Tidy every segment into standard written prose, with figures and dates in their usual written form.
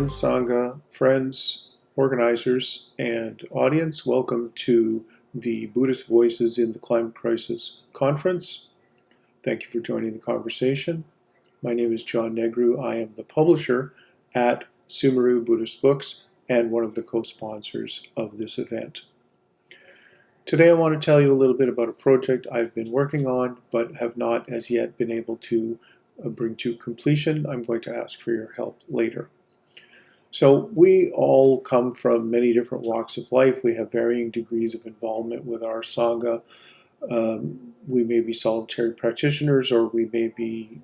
Sangha, friends, organizers, and audience. Welcome to the Buddhist Voices in the Climate Crisis Conference. Thank you for joining the conversation. My name is John Negru. I am the publisher at Sumeru Buddhist Books and one of the co-sponsors of this event. Today I want to tell you a little bit about a project I've been working on but have not as yet been able to bring to completion. I'm going to ask for your help later. So we all come from many different walks of life. We have varying degrees of involvement with our Sangha. We may be solitary practitioners, or we may be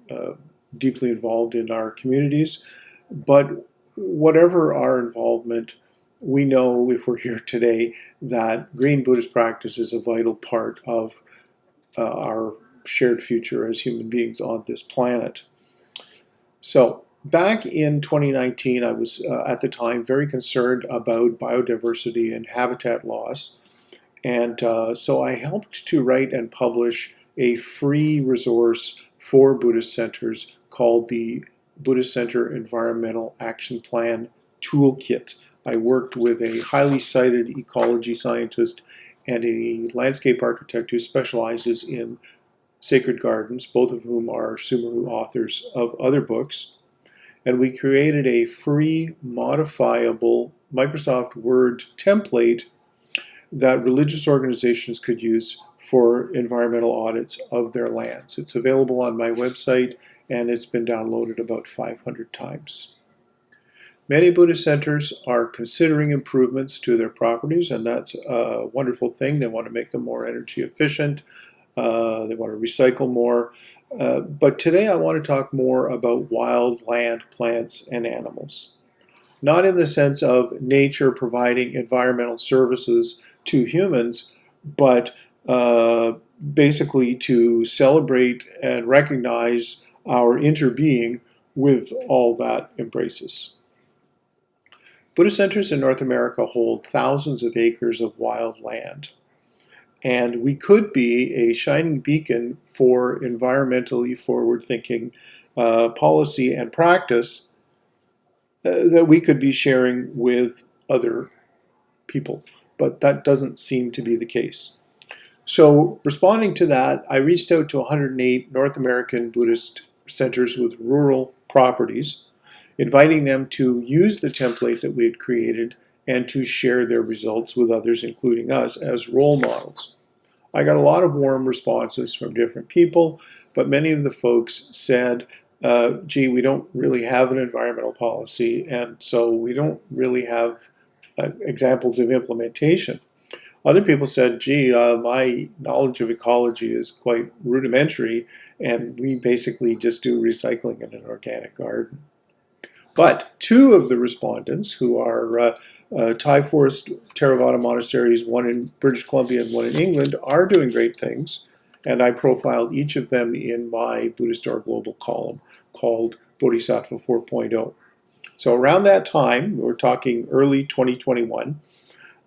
deeply involved in our communities. But whatever our involvement, we know, if we're here today, that green Buddhist practice is a vital part of our shared future as human beings on this planet. So back in 2019, I was at the time very concerned about biodiversity and habitat loss. And so I helped to write and publish a free resource for Buddhist centers called the Buddhist Center Environmental Action Plan Toolkit. I worked with a highly cited ecology scientist and a landscape architect who specializes in sacred gardens, both of whom are Sumeru authors of other books. And we created a free, modifiable Microsoft Word template that religious organizations could use for environmental audits of their lands. It's available on my website, and it's been downloaded about 500 times. Many Buddhist centers are considering improvements to their properties, and that's a wonderful thing. They want to make them more energy efficient. They want to recycle more. But today I want to talk more about wild land, plants, and animals. Not in the sense of nature providing environmental services to humans, but basically to celebrate and recognize our interbeing with all that embraces. Buddhist centers in North America hold thousands of acres of wild land. And we could be a shining beacon for environmentally forward-thinking policy and practice that we could be sharing with other people. But that doesn't seem to be the case. So responding to that, I reached out to 108 North American Buddhist centers with rural properties, inviting them to use the template that we had created and to share their results with others, including us, as role models. I got a lot of warm responses from different people, but many of the folks said, gee, we don't really have an environmental policy, and so we don't really have examples of implementation. Other people said, gee, my knowledge of ecology is quite rudimentary, and we basically just do recycling in an organic garden. But two of the respondents, who are Thai Forest Theravada monasteries, one in British Columbia and one in England, are doing great things. And I profiled each of them in my Buddhistdoor global column called Bodhisattva 4.0. So around that time, we're talking early 2021,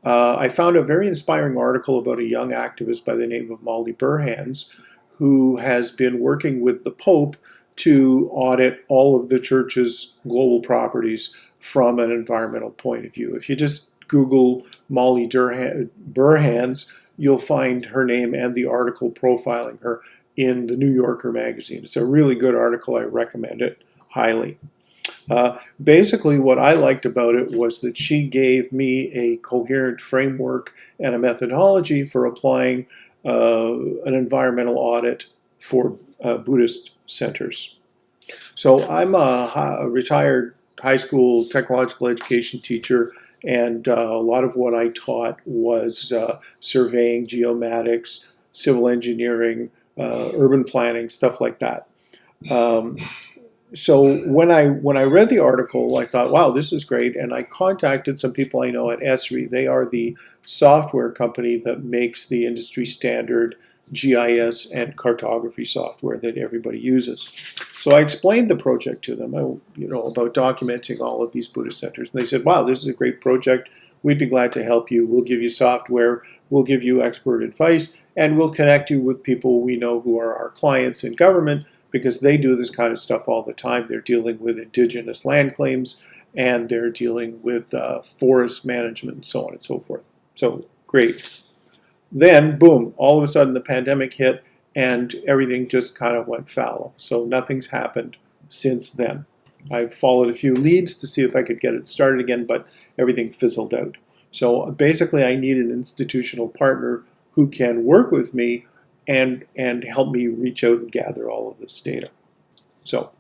I found a very inspiring article about a young activist by the name of Molly Burhans, who has been working with the Pope to audit all of the church's global properties from an environmental point of view. If you just Google Molly Burhans, you'll find her name and the article profiling her in the New Yorker magazine. It's a really good article. I recommend it highly. Basically, what I liked about it was that she gave me a coherent framework and a methodology for applying an environmental audit for Buddhist centers. So I'm a retired high school technological education teacher, and a lot of what I taught was surveying, geomatics, civil engineering, urban planning, stuff like that. So when I read the article, I thought, wow, this is great, and I contacted some people I know at Esri. They are the software company that makes the industry standard GIS and cartography software that everybody uses. So I explained the project to them, about documenting all of these Buddhist centers. And they said, wow, this is a great project. We'd be glad to help you. We'll give you software. We'll give you expert advice. And we'll connect you with people we know who are our clients in government, because they do this kind of stuff all the time. They're dealing with indigenous land claims and they're dealing with forest management and so on and so forth. So great. Then, boom, all of a sudden the pandemic hit and everything just kind of went fallow. So nothing's happened since then. I've followed a few leads to see if I could get it started again, but everything fizzled out. So basically I need an institutional partner who can work with me and help me reach out and gather all of this data. So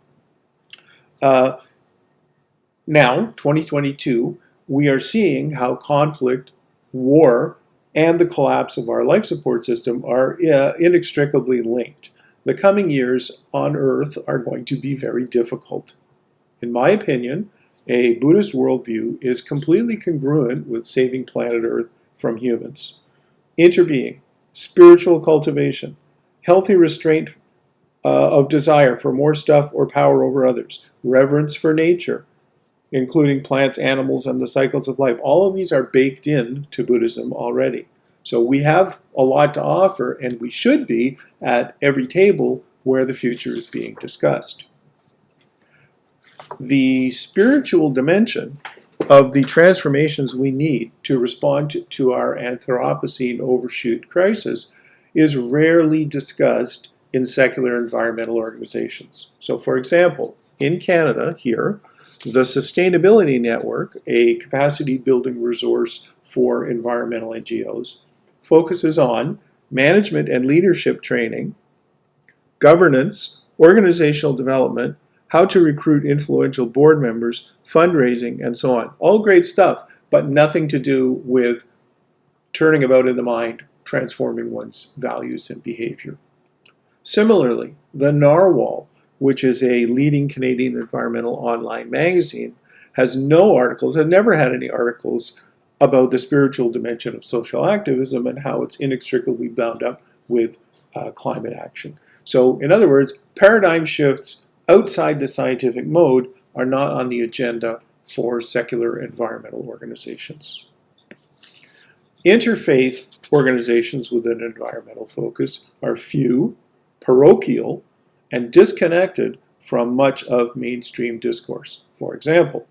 now, 2022, we are seeing how conflict, war, and the collapse of our life support system are inextricably linked. The coming years on Earth are going to be very difficult. In my opinion, a Buddhist worldview is completely congruent with saving planet Earth from humans. Interbeing, spiritual cultivation, healthy restraint of desire for more stuff or power over others, reverence for nature, including plants, animals, and the cycles of life. All of these are baked in to Buddhism already. So we have a lot to offer, and we should be at every table where the future is being discussed. The spiritual dimension of the transformations we need to respond to our Anthropocene overshoot crisis is rarely discussed in secular environmental organizations. So for example, in Canada here, the Sustainability Network, a capacity building resource for environmental NGOs, focuses on management and leadership training, governance, organizational development, how to recruit influential board members, fundraising, and so on. All great stuff, but nothing to do with turning about in the mind, transforming one's values and behavior. Similarly, the Narwhal, which is a leading Canadian environmental online magazine, has no articles, has never had any articles about the spiritual dimension of social activism and how it's inextricably bound up with climate action. So, in other words, paradigm shifts outside the scientific mode are not on the agenda for secular environmental organizations. Interfaith organizations with an environmental focus are few, parochial, and disconnected from much of mainstream discourse. For example,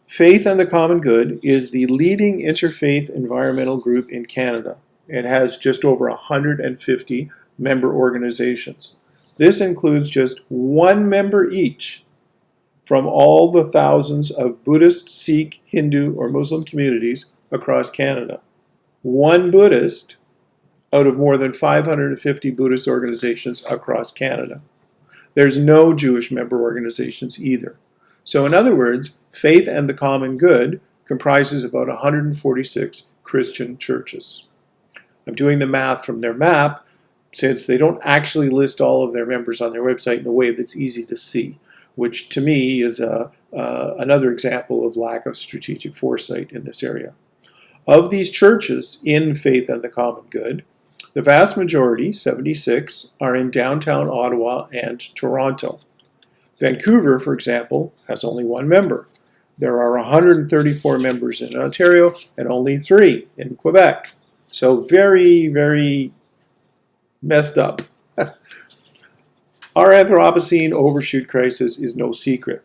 Faith and the Common Good is the leading interfaith environmental group in Canada. It has just over 150 member organizations. This includes just one member each from all the thousands of Buddhist, Sikh, Hindu, or Muslim communities across Canada. One Buddhist out of more than 550 Buddhist organizations across Canada. There's no Jewish member organizations either. So in other words, Faith and the Common Good comprises about 146 Christian churches. I'm doing the math from their map since they don't actually list all of their members on their website in a way that's easy to see, which to me is another example of lack of strategic foresight in this area. Of these churches in Faith and the Common Good, the vast majority, 76, are in downtown Ottawa and Toronto. Vancouver, for example, has only one member. There are 134 members in Ontario and only 3 in Quebec. So very, very messed up. Our Anthropocene overshoot crisis is no secret.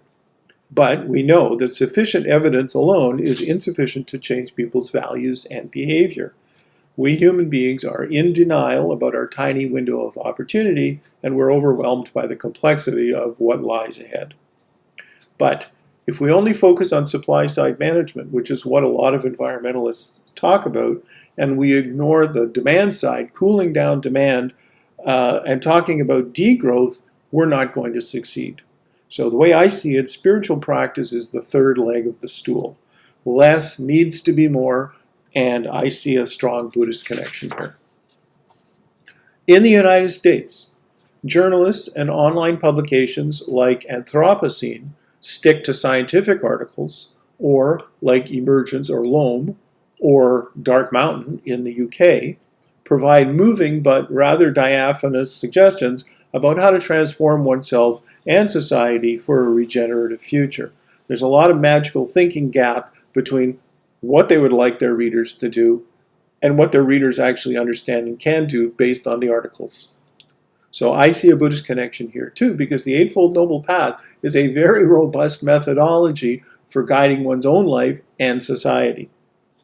But we know that sufficient evidence alone is insufficient to change people's values and behavior. We human beings are in denial about our tiny window of opportunity, and we're overwhelmed by the complexity of what lies ahead. But if we only focus on supply-side management, which is what a lot of environmentalists talk about, and we ignore the demand side, cooling down demand, and talking about degrowth, we're not going to succeed. So the way I see it, spiritual practice is the third leg of the stool. Less needs to be more, and I see a strong Buddhist connection here. In the United States, journalists and online publications like Anthropocene stick to scientific articles, or like Emergence or Loam, or Dark Mountain in the UK, provide moving but rather diaphanous suggestions about how to transform oneself and society for a regenerative future. There's a lot of magical thinking gap between what they would like their readers to do and what their readers actually understand and can do based on the articles. So I see a Buddhist connection here too, because the Eightfold Noble Path is a very robust methodology for guiding one's own life and society.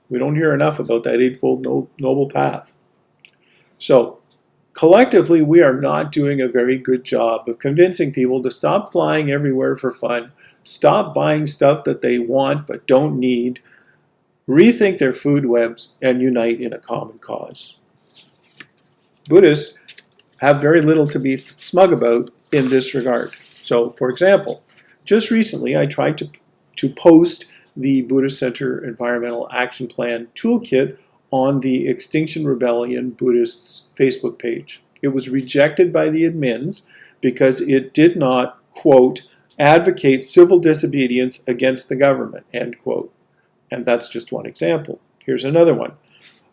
We don't hear enough about that Eightfold Noble Path. So collectively, we are not doing a very good job of convincing people to stop flying everywhere for fun, stop buying stuff that they want but don't need, rethink their food webs, and unite in a common cause. Buddhists have very little to be smug about in this regard. So, for example, just recently I tried to post the Buddhist Center Environmental Action Plan Toolkit on the Extinction Rebellion Buddhists Facebook page. It was rejected by the admins because it did not, quote, advocate civil disobedience against the government, end quote. And that's just one example. Here's another one.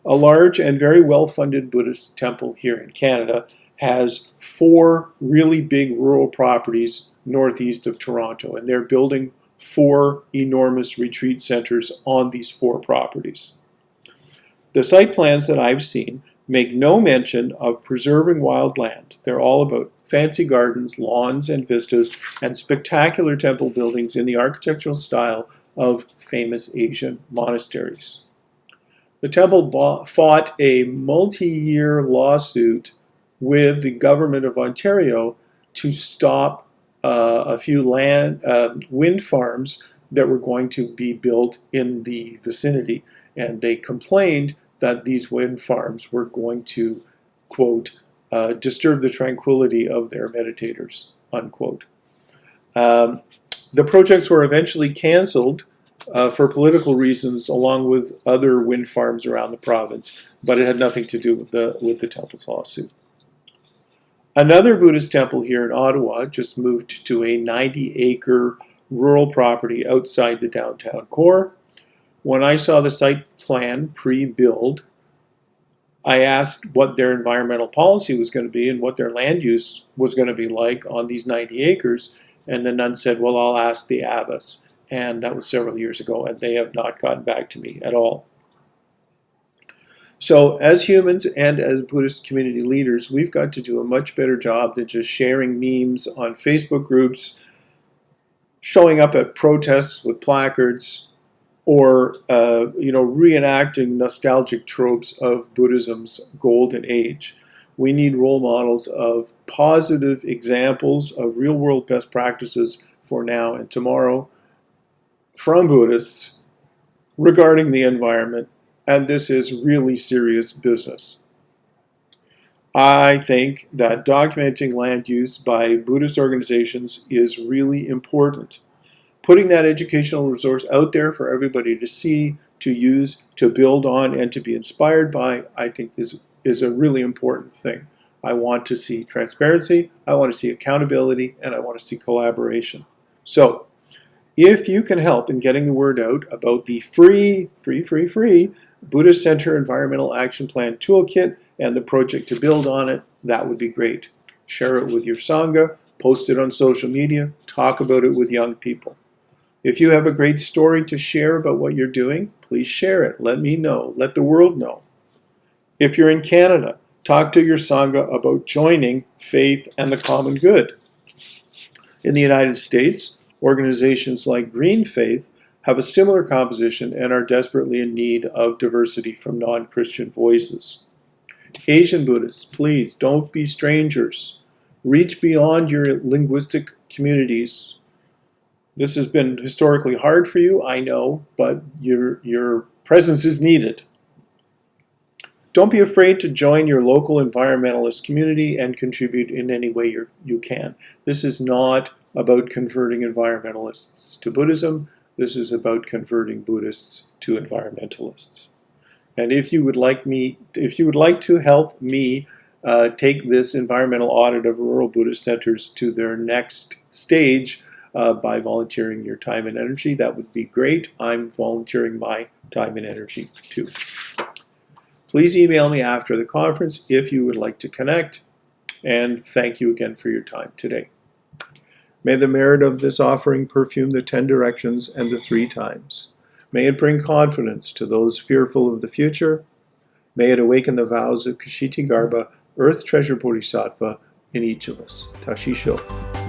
A large and very well-funded Buddhist temple here in Canada has 4 really big rural properties northeast of Toronto, and they're building 4 enormous retreat centers on these 4 properties. The site plans that I've seen make no mention of preserving wild land. They're all about fancy gardens, lawns and vistas, and spectacular temple buildings in the architectural style of famous Asian monasteries. The temple fought a multi-year lawsuit with the government of Ontario to stop a few wind farms that were going to be built in the vicinity, and they complained that these wind farms were going to, quote, disturb the tranquility of their meditators, unquote. The projects were eventually canceled for political reasons, along with other wind farms around the province, but it had nothing to do with the temple's lawsuit. Another Buddhist temple here in Ottawa just moved to a 90-acre rural property outside the downtown core. When I saw the site plan pre-build, I asked what their environmental policy was going to be and what their land use was going to be like on these 90 acres. And the nun said, well, I'll ask the abbess. And that was several years ago, and they have not gotten back to me at all. So as humans and as Buddhist community leaders, we've got to do a much better job than just sharing memes on Facebook groups, showing up at protests with placards, or reenacting nostalgic tropes of Buddhism's golden age. We need role models of positive examples of real-world best practices for now and tomorrow from Buddhists regarding the environment, and this is really serious business. I think that documenting land use by Buddhist organizations is really important. Putting that educational resource out there for everybody to see, to use, to build on, and to be inspired by, I think is a really important thing. I want to see transparency, I want to see accountability, and I want to see collaboration. So, if you can help in getting the word out about the free Buddhist Center Environmental Action Plan Toolkit and the project to build on it, that would be great. Share it with your Sangha, post it on social media, talk about it with young people. If you have a great story to share about what you're doing, please share it. Let me know. Let the world know. If you're in Canada, talk to your Sangha about joining faith and the common good. In the United States, organizations like Green Faith have a similar composition and are desperately in need of diversity from non-Christian voices. Asian Buddhists, please don't be strangers. Reach beyond your linguistic communities. This has been historically hard for you, I know, but your presence is needed. Don't be afraid to join your local environmentalist community and contribute in any way you can. This is not about converting environmentalists to Buddhism. This is about converting Buddhists to environmentalists. And if you would like to help me take this environmental audit of rural Buddhist centers to their next stage by volunteering your time and energy, that would be great. I'm volunteering my time and energy too. Please email me after the conference if you would like to connect, and thank you again for your time today. May the merit of this offering perfume the 10 directions and the 3 times. May it bring confidence to those fearful of the future. May it awaken the vows of Kshitigarbha, Earth Treasure Bodhisattva, in each of us. Tashisho.